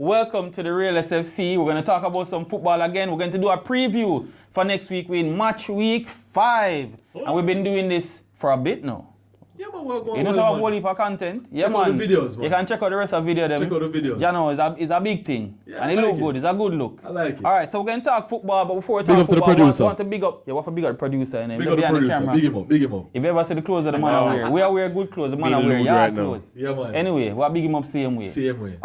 welcome to the Realest FC. We're going to talk about some football again. We're going to do a preview for next week. We're in match week 5. And we've been doing this for a bit now. Yeah, man, welcome. You know some whole heap of content? Yeah, check man. Out the videos, man. You can check out the rest of the video. Check out the videos. You know, it's a big thing. Yeah, and it look good. It's a good look. I like it. All right, so we're going to talk football, but before we Big talk up to the football, producer. I want to big up. Yeah, what for big up the producer? And Big up the producer. camera. Big him up. Big him up. If you ever see the clothes of the man I wear, we are wear good clothes. The man I wear yard clothes. Yeah, man. Anyway, we'll big him up same way. Same way.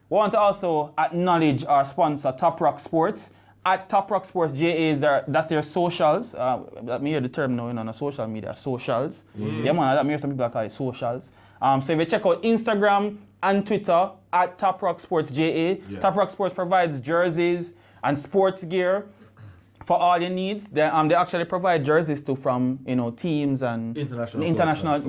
We want to also acknowledge our sponsor, Top Rock Sports. At Top Rock Sports, that's their socials. Let me hear the term now, on social media, socials. Yeah, man, that makes some people call it socials. So if you check out Instagram and Twitter at Top Rock Sports JA, Top Rock Sports provides jerseys and sports gear for all your needs. They actually provide jerseys from teams and international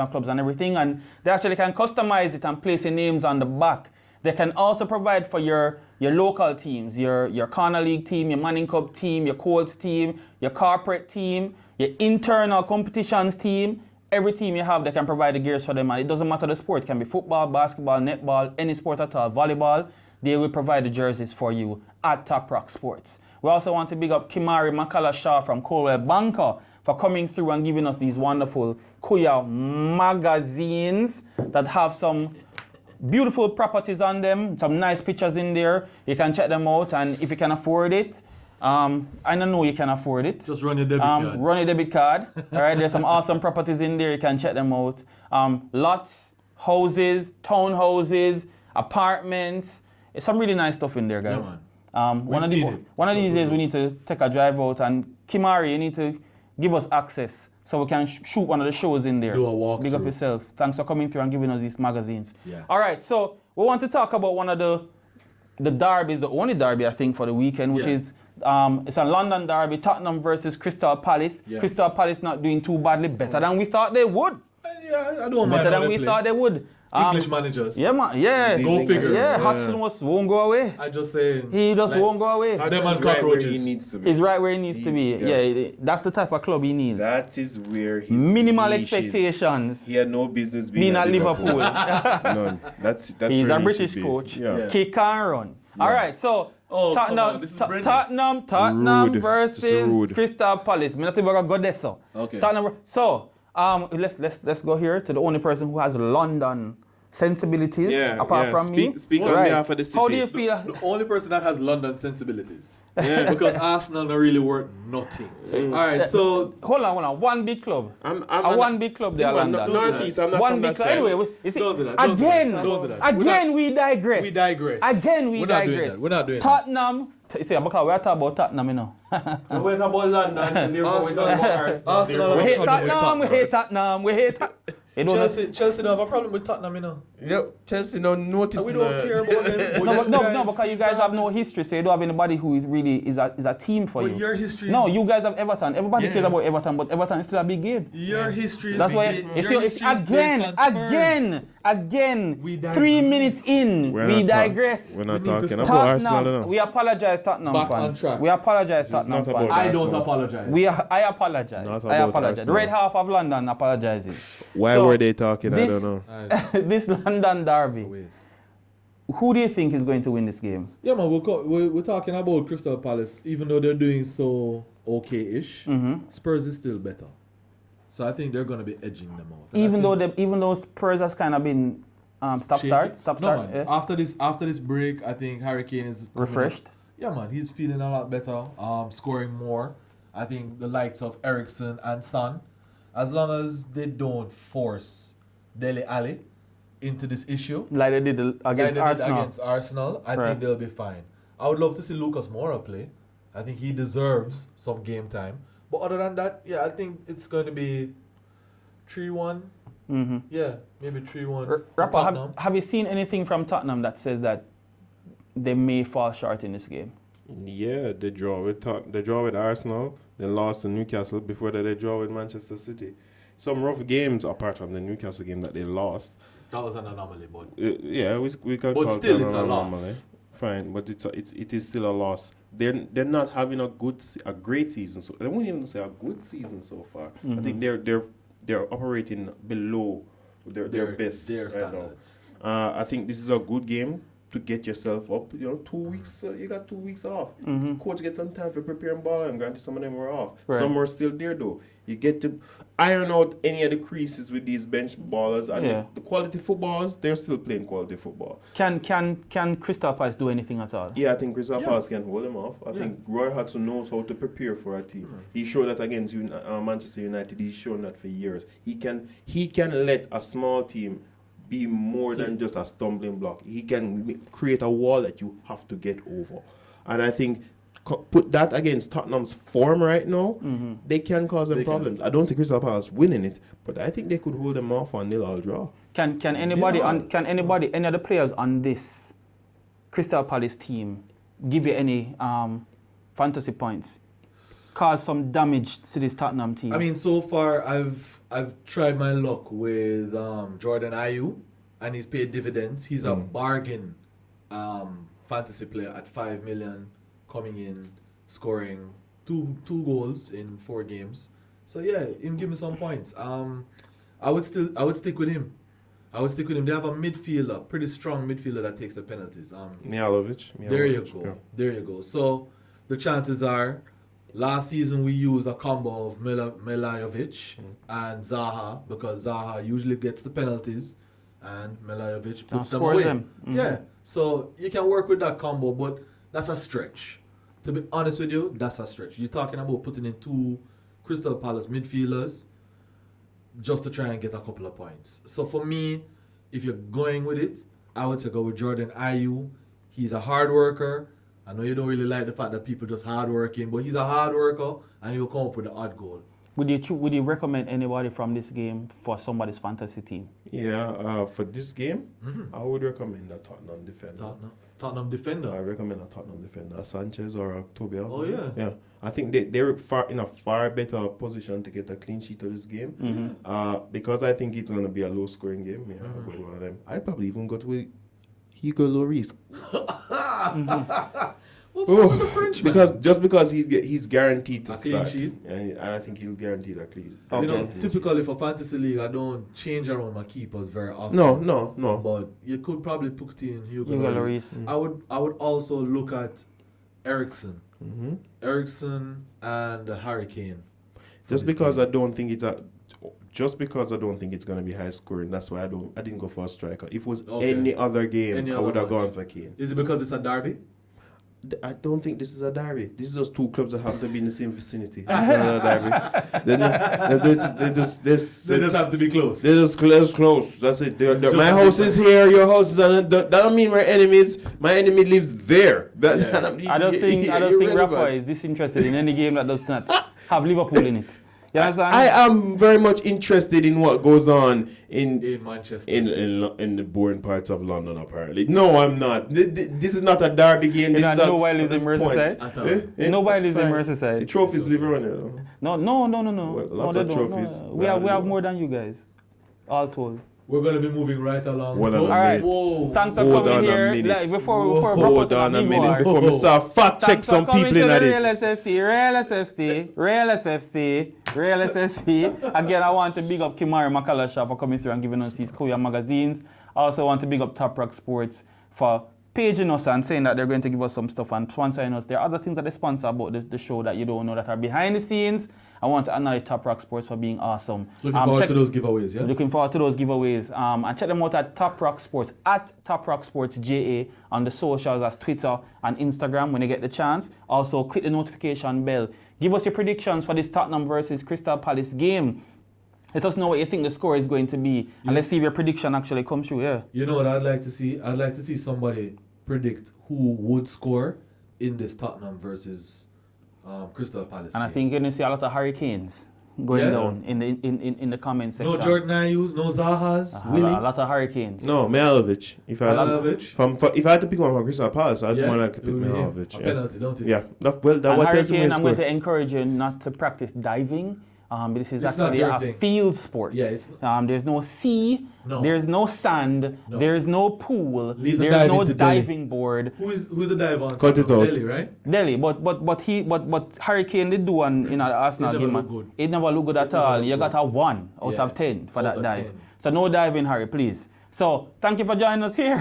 clubs and everything, and they actually can customize it and place your names on the back. They can also provide for your local teams, your Corner League team, your Manning Cup team, your Colts team, your corporate team, your internal competitions team. Every team you have, they can provide the gears for them. And it doesn't matter the sport. It can be football, basketball, netball, any sport at all, volleyball. They will provide the jerseys for you at Top Rock Sports. We also want to big up Kimari Makala Shah from Colwell Banker for coming through and giving us these wonderful Kuya magazines that have some beautiful properties on them, some nice pictures in there. You can check them out, and if you can afford it, I don't know you can afford it. Just run your debit card. Run your debit card. All right, there's some awesome properties in there. You can check them out. Lots, houses, townhouses, apartments. It's some really nice stuff in there, guys. Yeah, one of these days we need to take a drive out, and Kimari, you need to give us access so we can shoot one of the shows in there. Do a walk. Big up yourself. Thanks for coming through and giving us these magazines. Yeah. All right, so we want to talk about one of the derbies, the only derby I think for the weekend, which is it's a London derby, Tottenham versus Crystal Palace. Yeah. Crystal Palace not doing too badly, better than we thought they would. Yeah, I don't mind. Better than we thought they would. English managers. Yeah, man. Yeah. Go figure. Yeah, Hodgson won't go away. I just say He just won't go away. them and cockroaches. He's right where he needs to be. Yeah, that's the type of club he needs. That is where his Minimal niche is. expectations. He had no business being at Liverpool. None. That's He's where a he British should be. coach. Yeah. Kick and run. All right, so Tottenham Rude. versus Rude. Crystal Palace. I'm not even gonna go there, so. Okay. Tottenham. So let's go here to the only person who has London sensibilities apart from me. Speak on behalf of the city. How do you feel? The only person that has London sensibilities. Yeah. Because Arsenal don't really worth nothing. All right, so Hold on. One big club. One big club there, London. Northeast, I'm not One from big that club. side. Anyway, you see, Don't do that, don't do again, that, don't do that. again we digress. we digress. Again we We're not doing digress. that, we're not doing that. Tottenham. You see, because we are talking about Tottenham, you know. We're about London and therefore we talk about Arsenal. We hate Tottenham. Tottenham. We hate Tottenham. Chelsea don't have a problem with Tottenham, you know. Yep, Chelsea don't notice. We don't care about them. No, because you guys have no history, so you don't have anybody who is really is a team for But you. your history No, is, you guys have Everton. Everybody cares about Everton, but Everton is still a big game. your history is That's why big. you see Your it's history is based on again. We digress. 3 minutes in, we digress. We're not We need to talking stop. about Arsenal. Tottenham, no. we apologize, Tottenham Back on fans. track. We apologize, This is Tottenham not about fans. I don't Arsenal. apologize. I apologize. Not I about apologize. The Arsenal. red half of London apologizes. Why So, were they talking? I this- don't know. This London derby. Waste. Who do you think is going to win this game? Yeah, man, we're talking about Crystal Palace. Even though they're doing so okay-ish, Spurs is still better. So I think they're going to be edging them out. And Even though Spurs has kind of been stop shaky. start. No, man. Yeah. After this break, I think Harry Kane is coming Refreshed. up. Yeah, man, he's feeling a lot better. Scoring more. I think the likes of Eriksen and Son, as long as they don't force Dele Alli into this issue Like they did against Arsenal. I Right. think they'll be fine. I would love to see Lucas Moura play. I think he deserves some game time. But other than that, yeah, I think it's going to be 3-1. Mm-hmm. Yeah, maybe 3-1. to Rapper, Tottenham. have you seen anything from Tottenham that says that they may fall short in this game? Yeah, they draw with Arsenal, then lost to Newcastle. Before that, they draw with Manchester City. Some rough games apart from the Newcastle game that they lost. That was an anomaly, but Yeah, we can But call still, that it's an a anomaly. loss. Fine, but it is still a loss. They're not having a great season. So I wouldn't even say a good season so far. I think they're operating below their best their right standards. now. I think this is a good game. to get yourself up. 2 weeks, you got 2 weeks off. Coach gets some time for preparing ball, and granted some of them were off. Right. Some were still there though. You get to iron out any of the creases with these bench ballers, and the quality footballers, they're still playing quality football. Can Crystal Palace do anything at all? Yeah, I think Crystal Palace can hold them off. I think Roy Hodgson knows how to prepare for a team. He showed that against Manchester United. He's shown that for years. He can let a small team be more than just a stumbling block. He can create a wall that you have to get over. And I think put that against Tottenham's form right now, they can cause them problems. I don't see Crystal Palace winning it, but I think they could hold them off on 0-0 draw. Can any of the players on this Crystal Palace team give you any fantasy points? Cause some damage to this Tottenham team? I mean, so far I've tried my luck with Jordan Ayew, and he's paid dividends. He's a bargain fantasy player at 5 million, coming in, scoring two goals in 4 games. So yeah, him give me some points. I would stick with him. They have a midfielder, pretty strong midfielder that takes the penalties. Mihalovic. There you go. Yeah. There you go. So the chances are, last season we used a combo of Milajovic and Zaha, because Zaha usually gets the penalties and Milajovic puts them away. Yeah. So you can work with that combo, but that's a stretch. To be honest with you, that's a stretch. You're talking about putting in 2 Crystal Palace midfielders just to try and get a couple of points. So for me, if you're going with it, I would say go with Jordan Ayew. He's a hard worker. I know you don't really like the fact that people just hard working, but he's a hard worker and he'll come up with the odd goal. Would you recommend anybody from this game for somebody's fantasy team? Yeah, for this game, I would recommend a Tottenham defender. Tottenham defender? I recommend a Tottenham defender, a Sanchez or a Toby Alderweireld. Oh, yeah. Yeah, I think they're in a far better position to get a clean sheet of this game. Because I think it's going to be a low-scoring game. Yeah, I'll go with one of them. I'd probably even go with Hugo Lloris. What's wrong with the Frenchman? Because he's guaranteed to start, sheet? and I think he'll guarantee a clean. Typically for fantasy league, I don't change around my keepers very often. No. But you could probably put in Hugo Lloris. I would also look at Eriksen. Eriksen and Harry Kane. Just because I don't think it's going to be high scoring, that's why I didn't go for a striker. If it was any other game, I would have gone for Kane. Is it because it's a derby? I don't think this is a derby. This is just 2 clubs that have to be in the same vicinity. It's not a derby. They just have to be close. They're just close. That's it. My house is here. Your house is on. That don't mean we're enemies. My enemy lives there. I don't think Rappa is disinterested in any game that does not have Liverpool in it. You understand? I am very much interested in what goes on in Manchester, in the boring parts of London. Apparently, no, I'm not. This is not a derby game. Nobody lives in Merseyside. Nobody lives in Merseyside. The trophies live around here. No. Well, lots of trophies. No. We have more than you guys, all told. We're going to be moving right along. All right. Whoa. Thanks for coming here. Before Hold on a minute before we start fact check some people in this. Realest FC. Again, I want to big up Kimari Makalasha for coming through and giving us these Korea magazines. I also want to big up Top Rock Sports for paging us and saying that they're going to give us some stuff and sponsoring us. There are other things that they sponsor about the show that you don't know that are behind the scenes. I want to acknowledge Top Rock Sports for being awesome. Looking forward to those giveaways, yeah? Looking forward to those giveaways. And check them out at Top Rock Sports, at Top Rock Sports JA on the socials as Twitter and Instagram when you get the chance. Also, click the notification bell. Give us your predictions for this Tottenham versus Crystal Palace game. Let us know what you think the score is going to be. And let's see if your prediction actually comes true, yeah. You know what I'd like to see? I'd like to see somebody predict who would score in this Tottenham versus Crystal Palace and game. I think you're going to see a lot of hurricanes going down in the comment section. No Jordan Ayew's, no Zahas, Willie. A lot of hurricanes. No, Mihalovic. If I had to pick one from Crystal Palace, I'd more like to pick Mihalovic. A penalty, don't it? Yeah. What tells me I'm going to encourage you not to practice diving. This is actually a field sport. Yeah, there's no sea, there's no sand, there's no pool, there's no diving board. Who's the diver on? Cut it out. Delhi, right? Delhi, but Hurricane did do one in the Arsenal game. It never looked good at all. You got a 1 out of 10 for that dive. 10. So no diving, Harry, please. So, thank you for joining us here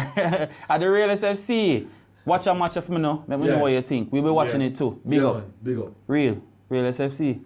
at the Realest FC. Watch a match of me now. Let me know what you think. We'll be watching it too. Big up. Man, big up. Realest FC.